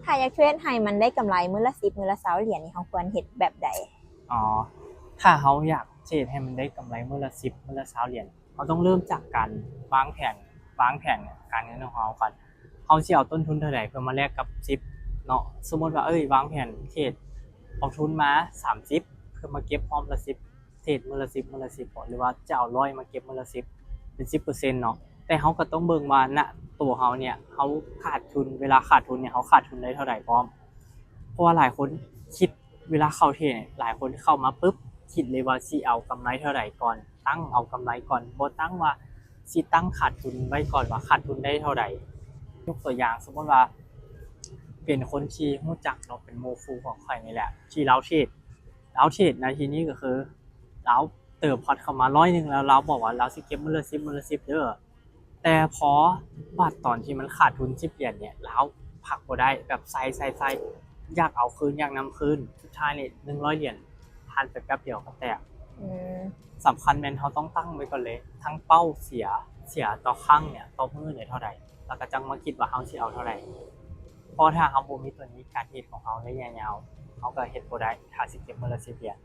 ถ้าอยากเทรดให้มันได้กำไรมื้อละ10มื้อละ20เหรียญนี่เราควรเฮ็ดแบบใดอ๋อถ้าเขาอยากเทรดให้มันได้กำไรมื้อละ10มื้อละ20เหรียญเขาต้องเริ่มจากการวางแผนการเงินของเขาก่อนเขาสิเอาต้นทุนเท่าใดเพื่อมาแลกกับ10เนาะสมมุติว่าวางแผนเทรดเอาทุนมา30เพื่อมาเก็บพร้อมละ10เทรดมื้อละ10มื้อละ10บ่หรือว่าจะเอา100มาเก็บมื้อละ10เป็น10%เนาะแต่เขาก็ต้องเบิ่งว่าณตัวเขาเนี่ยเขาขาดทุนเวลาขาดทุนเนี่ยเขาขาดทุนได้เท่าใดพร้อมเพราะว่าหลายคนคิดเวลาเข้าเทรดหลายคนเข้ามาปุ๊บคิดเลยว่าสิเอากำไรเท่าใดก่อนตั้งเอากำไรก่อนบ่ตั้งว่าสิตั้งขาดทุนไว้ก่อนว่าขาดทุนได้เท่าใดยกตัวอย่างสมมุติว่าเป็นคนที่รู้จักเนาะเป็นโมฟูของข้อยนี่แหละที่เลาเทรดในที่นี้ก็คือเลาเติมพอร์ตเข้ามา100นึงแล้วเลาบอกว่าเลาสิเก็บมื้อละ10มื้อละ10เด้อแต่พอบัดตอนที่มันขาดทุน10เหรียญเนี่ยเลาพักบ่ได้แบบใส่อยากเอาคืนอยากนำคืนสุดท้ายนี่100เหรียญผ่านไปแป๊บเดียวก็แตกอืมสำคัญแม่นเราต้องตั้งไว้ก่อนเลยทั้งเป้าเสียต่อครั้งเนี่ยต่อมื้อเนี่ยเท่าใดแล้วก็จังมาคิดว่าเราสิเอาเท่าใดเพราะถ้าเราบ่มีตัวนี้การเฮ็ดของเราระยะยาวเราก็เฮ็ดบ่ได้ถ้าสิเก็บมื้อละ10เหรียญ